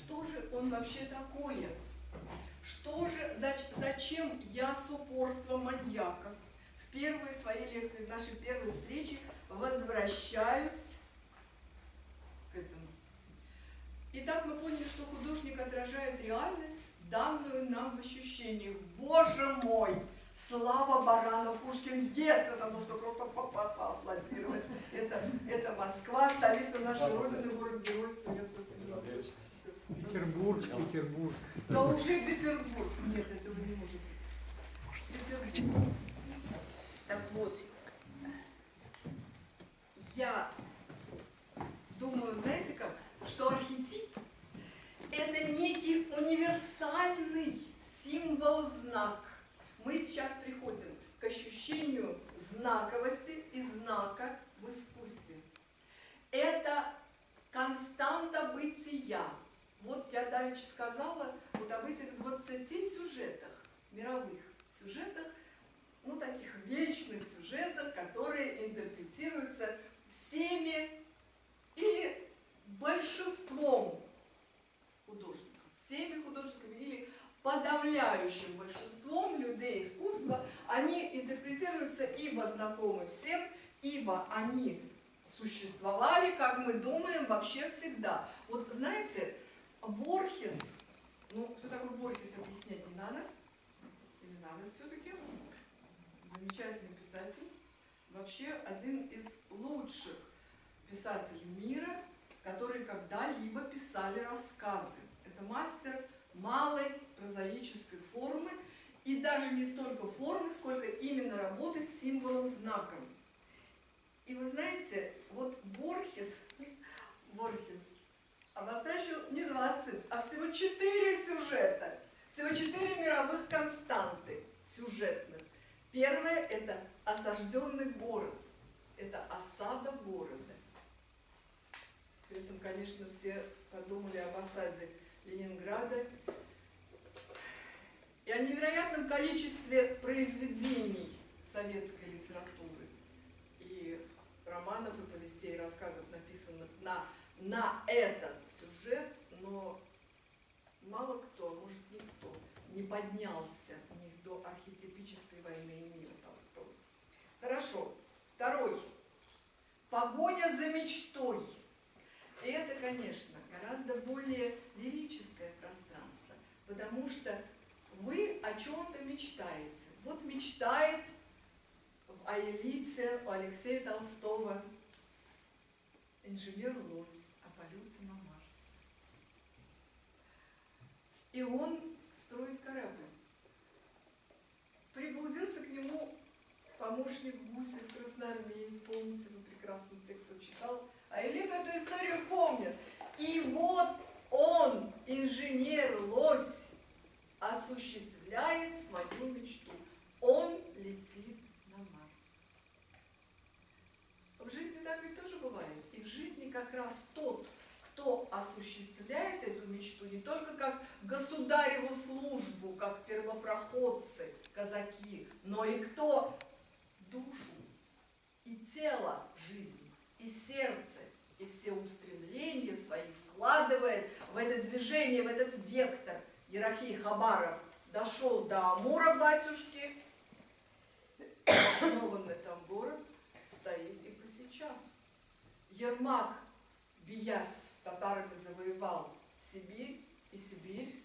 что же он вообще такое? Что же, зачем я с упорством маньяка в первой своей лекции, в нашей первой встрече возвращаюсь к этому? Итак, мы поняли, что художник отражает реальность, данную нам в ощущениях. Боже мой! Слава Барану, Пушкин, это нужно просто поаплодировать. Это Москва, столица нашей Родины, город-герой, все, я все поняла. Петербург, Петербург. Да уже Петербург. Нет, этого не может быть. Петербург. Так вот, я думаю, знаете как, что архетип – это некий универсальный символ-знак. Мы сейчас приходим к ощущению знаковости и знака в искусстве. Это константа бытия. Вот я давеча сказала вот об этих 20 сюжетах, мировых сюжетах, ну таких вечных сюжетах, которые интерпретируются всеми или большинством художников, всеми художниками или подавляющим большинством людей искусства. Они интерпретируются, ибо знакомы всем, ибо они существовали, как мы думаем, вообще всегда. Вот знаете, Борхес, ну кто такой Борхес, объяснять не надо? Или надо все-таки? Замечательный писатель. Вообще один из лучших писателей мира, которые когда-либо писали рассказы. Это мастер малой прозаической формы, и даже не столько формы, сколько именно работы с символом-знаком. И вы знаете, вот Борхес обозначил не 20, а всего 4 сюжета, всего 4 мировых константы сюжетных. Первое – это осажденный город, это осада города. При этом, конечно, все подумали об осаде Ленинграда и о невероятном количестве произведений советской литературы и романов, и повестей, и рассказов, написанных на этот сюжет, но мало кто, может никто, не поднялся у них до архетипической войны и мира Толстого. Хорошо. Второй. Погоня за мечтой. И это, конечно, гораздо более лирическое пространство, потому что вы о чем-то мечтаете. Вот мечтает в Аэлите у Алексея Толстого инженер Лось о полете на Марс. И он строит корабль. Приблудился к нему помощник Гусев, красноармеец, помните вы прекрасно, те, кто читал Аэлиту, эту историю помнят. И вот он, инженер Лось, осуществляет свою мечту. Он летит на Марс. В жизни так ведь тоже бывает. И в жизни как раз тот, кто осуществляет эту мечту, не только как государеву службу, как первопроходцы, казаки, но и кто душу и тело жизни, и сердце, и все устремления свои вкладывает в это движение, в этот вектор. Ерофей Хабаров дошел до Амура, батюшки, основанный там город стоит и по сейчас. Ермак, биясь с татарами, завоевал Сибирь, и Сибирь,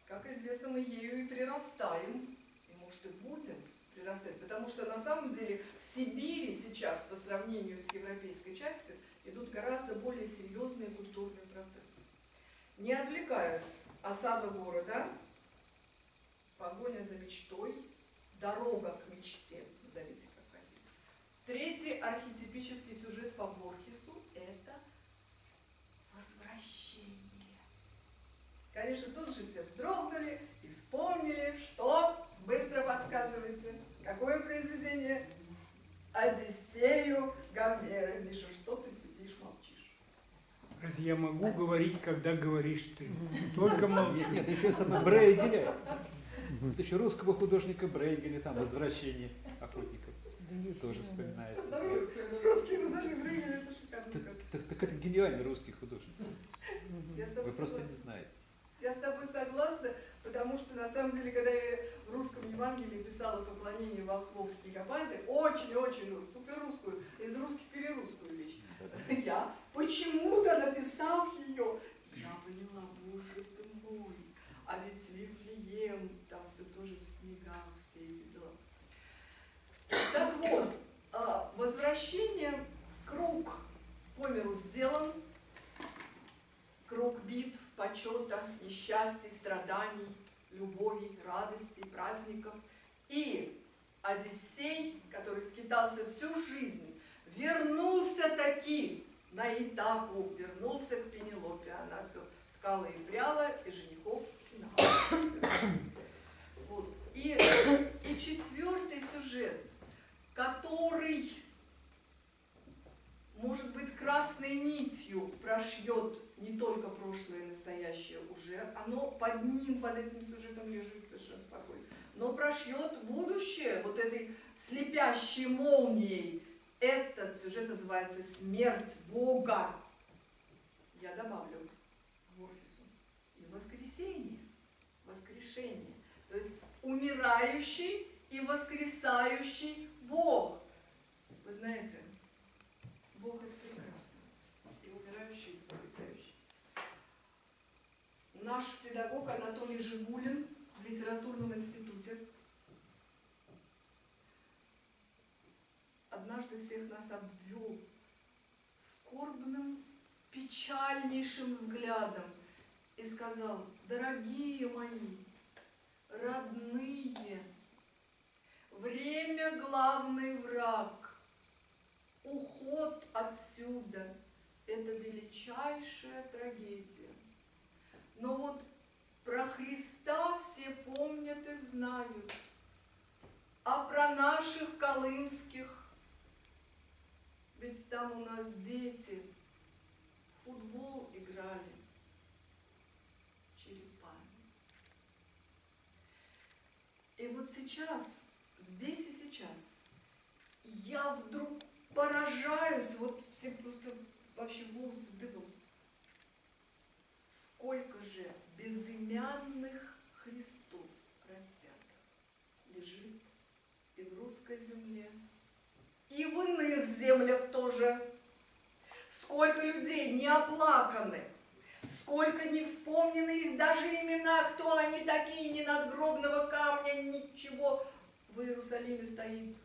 как известно, мы ею и прирастаем, и может и будем прирастать, потому что на самом деле в Сибири сейчас по сравнению с европейской частью идут гораздо более серьезные культурные процессы. Не отвлекаюсь, осада города, погоня за мечтой, дорога к мечте, назовите как хотите. Третий архетипический сюжет по Борхесу – это возвращение. Конечно, тут же все вздрогнули и вспомнили, что, быстро подсказывайте, какое произведение? Одиссею Гомера. Миша, что ты сидишь, молчишь? Разве я могу говорить, когда говоришь ты? Только молчу. Нет, еще самое Брейгеля. Еще русского художника Брейгеля, там «Возвращение охотников». Тоже вспоминается. Русский художник Брейгель, это шикарно. Так это гениальный русский художник. Я с Вы тобой просто согласна. не знаете. Я с тобой согласна, потому что на самом деле, когда я в русском Евангелии писала поклонение волхвов в снегопаде, очень-очень суперрусскую, из русских перерусскую вещь, я почему-то, написав ее, я поняла, боже ты мой, а ведь Вифлеем, там все тоже в снегах, все эти дела. Так вот, возвращение, круг по миру сделан, круг битв, почета, несчастий, страданий, любовей, радостей, праздников. И Одиссей, который скитался всю жизнь, вернулся таки на Итаку, вернулся к Пенелопе. Она все ткала и пряла, и женихов нахватывала. Вот. И четвертый сюжет, который, может быть, красной нитью прошьет не только прошлое и настоящее уже, оно под ним, под этим сюжетом лежит совершенно спокойно, но прошьет будущее вот этой слепящей молнией. Этот сюжет называется «Смерть Бога». Я добавлю к Борхесу. И воскресение, воскрешение. То есть умирающий и воскресающий Бог. Вы знаете, Бог это прекрасно. И умирающий, и воскресающий. Наш педагог Анатолий Жигулин в литературном институте однажды всех нас обвел скорбным, печальнейшим взглядом и сказал: дорогие мои, родные, время главный враг, уход отсюда – это величайшая трагедия. Но вот про Христа все помнят и знают, а про наших колымских, ведь там у нас дети в футбол играли черепами. И вот сейчас, здесь и сейчас, я вдруг поражаюсь, вот все просто вообще волосы дыбом. Сколько же безымянных Христов распятых лежит и в русской земле, и в иных землях тоже. Сколько людей не оплаканы, сколько не вспомнены их даже имена, кто они такие, ни надгробного камня, ничего. В Иерусалиме стоит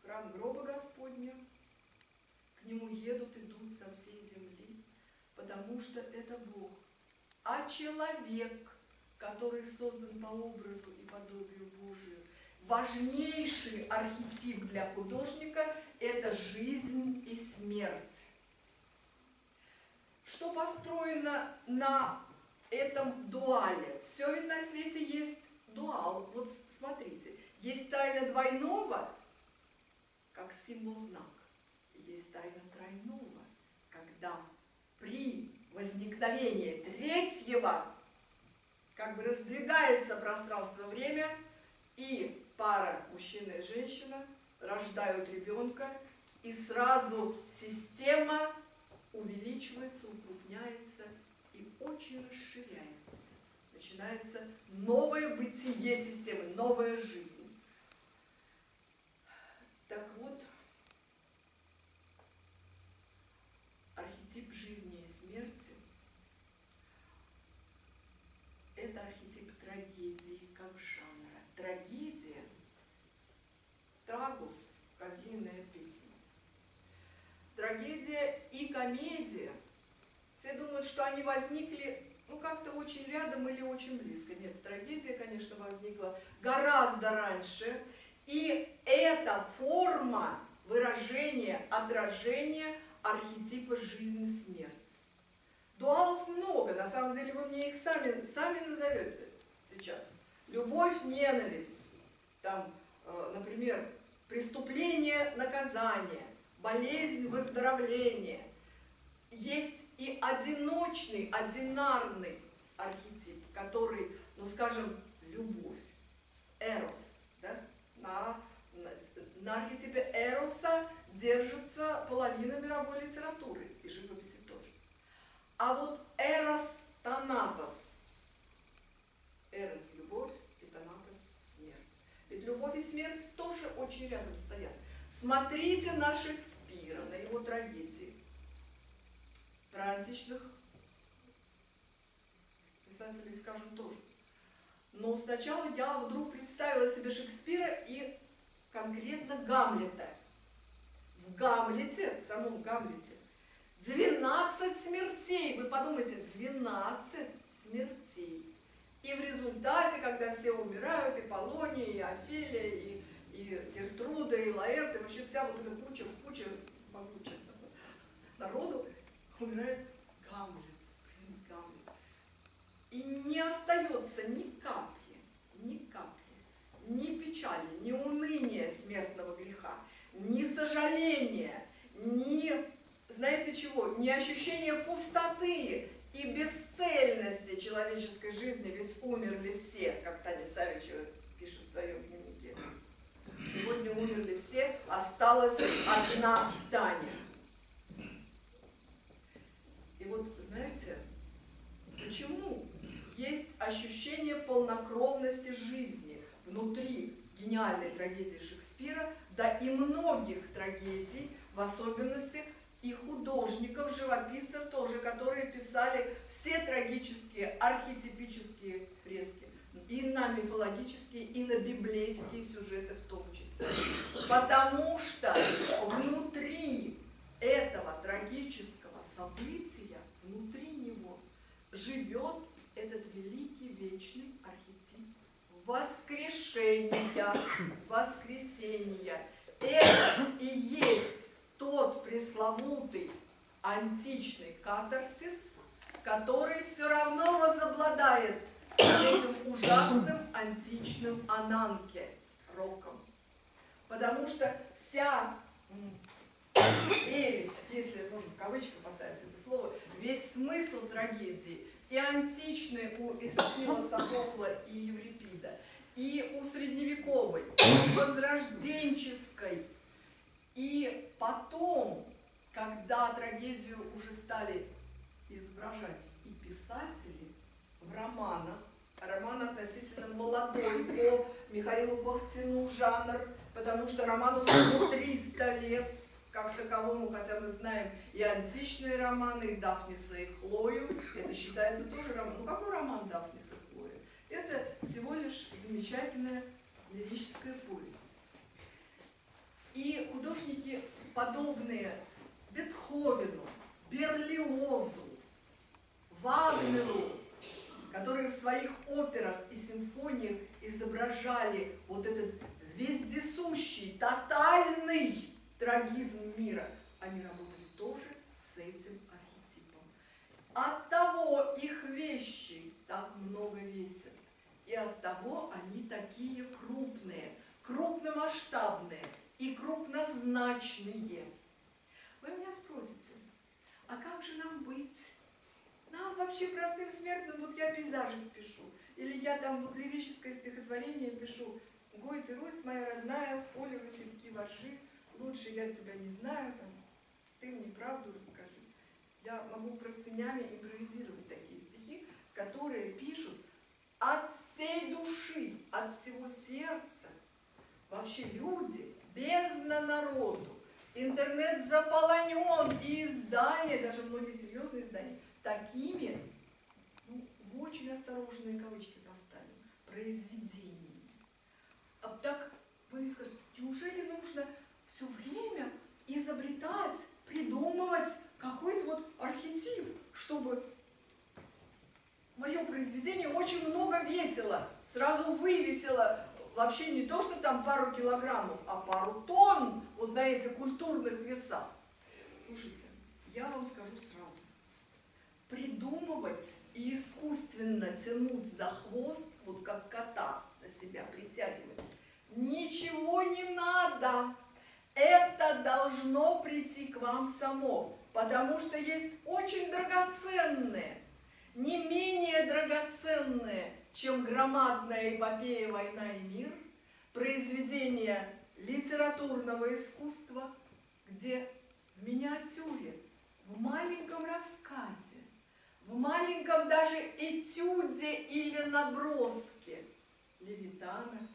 храм гроба Господня, к нему едут, идут со всей земли, потому что это Бог. А человек, который создан по образу и подобию Божию, важнейший архетип для художника – это жизнь и смерть. Что построено на этом дуале? Все ведь на свете есть дуал. Вот смотрите, есть тайна двойного, как символ-знак. Есть тайна тройного, когда при возникновении третьего как бы раздвигается пространство-время, и пара мужчина и женщина рождают ребенка, и сразу система увеличивается, укрупняется и очень расширяется. Начинается новое бытие системы, новая жизнь. Так вот, архетип жизни и смерти – это архетип трагедии как жанра. Трагедия – трагус, козлиная песня. Трагедия и комедия – все думают, что они возникли как-то очень рядом или очень близко. Нет, трагедия, конечно, возникла гораздо раньше. И это форма выражения, отражения архетипа жизнь-смерть. Дуалов много, на самом деле вы мне их сами назовете сейчас. Любовь, ненависть, там, например, преступление, наказание, болезнь, выздоровление. Есть и одиночный, одинарный архетип, который, скажем, любовь, эрос, да? На архетипе эроса держится половина мировой литературы и живописи тоже. А вот очень рядом стоят. Смотрите на Шекспира, на его трагедии. Про античных писателей скажем тоже. Но сначала я вдруг представила себе Шекспира и конкретно Гамлета. В Гамлете, в самом Гамлете, 12 смертей. Вы подумайте, 12 смертей. И в результате, когда все умирают, и Полония, и Офелия, и Гертруда, и Лаэрт, и вообще вся вот эта куча могучая народу, умирает Гамлет, принц Гамлет. И не остается ни капли, ни печали, ни уныния смертного греха, ни сожаления, ни, знаете чего, ни ощущения пустоты и бесцельности человеческой жизни, ведь умерли все, как Таня Савичева пишет в своем дневнике. Сегодня умерли все, осталась одна Таня. И вот, знаете, почему есть ощущение полнокровности жизни внутри гениальной трагедии Шекспира, да и многих трагедий, в особенности и художников, живописцев тоже, которые писали все трагические, архетипические фрески, и на мифологические, и на библейские сюжеты в том числе. Потому что внутри этого трагического события, внутри него живет этот великий вечный архетип воскрешения, воскресения. Это и есть тот пресловутый античный катарсис, который все равно возобладает этим ужасным античным ананке, роком. Потому что вся прелесть, если можно в кавычках поставить это слово, весь смысл трагедии, и античной у Эсхила, Софокла и Еврипида, и у средневековой, и возрожденческой, и потом, когда трагедию уже стали изображать и писатели в романах, роман относительно молодой по Михаилу Бахтину жанр, потому что роману всего 300 лет, как таковому, хотя мы знаем и античные романы, и Дафниса и Хлою, это считается тоже роман. Ну какой роман Дафниса и Хлоя? Это всего лишь замечательная лирическая повесть. И художники, подобные Бетховену, Берлиозу, Вагнеру, которые в своих операх и симфониях изображали вот этот вездесущий, тотальный трагизм мира, они работали тоже с этим архетипом. Оттого их вещи так много весят, и оттого они такие крупные, крупномасштабные и крупнозначные. Вы меня спросите, а как же нам быть? Нам вообще простым смертным, вот я пейзажик пишу, или я там вот лирическое стихотворение пишу: «Гой ты, Русь моя родная, в поле васильки воржи, лучше я тебя не знаю, там, ты мне правду расскажи». Я могу простынями импровизировать такие стихи, которые пишут от всей души, от всего сердца. Вообще люди, бездна народу, интернет заполонен, и издания, даже многие серьезные издания, такими, ну, в очень осторожные кавычки поставим, произведениями. А так, вы мне скажете, неужели нужно все время изобретать, придумывать какой-то вот архетип, чтобы мое произведение очень много весило, сразу вывесило вообще не то, что там пару килограммов, а пару тонн вот на этих культурных весах. Слушайте, я вам скажу сразу. Придумывать и искусственно тянуть за хвост, вот как кота на себя притягивать, ничего не надо. Это должно прийти к вам само, потому что есть очень драгоценные, не менее драгоценные, чем громадная эпопея «Война и мир», произведения литературного искусства, где в миниатюре, в маленьком рассказе, в маленьком даже этюде или наброске Левитана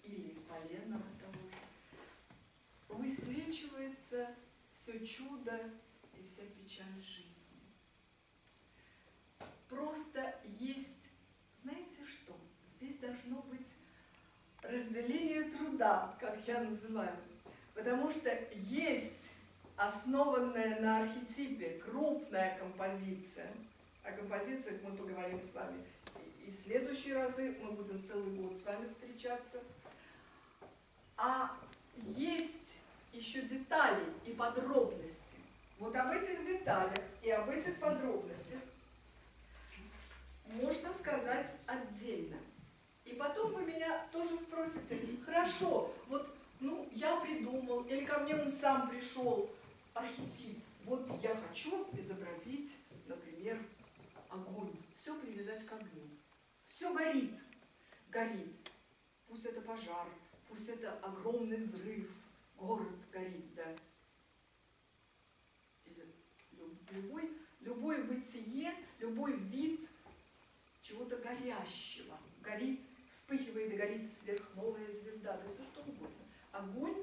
или Поленова того же, заканчивается все чудо и вся печаль жизни. Просто есть, знаете что, здесь должно быть разделение труда, как я называю. Потому что есть основанная на архетипе крупная композиция. О композициях мы поговорим с вами и в следующие разы, мы будем целый год с вами встречаться. А есть еще детали и подробности. Вот об этих деталях и об этих подробностях можно сказать отдельно. И потом вы меня тоже спросите, хорошо, вот я придумал, или ко мне он сам пришел, архетип. Вот я хочу изобразить, например, огонь, все привязать к огню. Все горит, горит. Пусть это пожар, пусть это огромный взрыв, город горит, да. Или любое бытие, любой вид чего-то горящего. Горит, вспыхивает и горит сверхновая звезда, да все что угодно. Огонь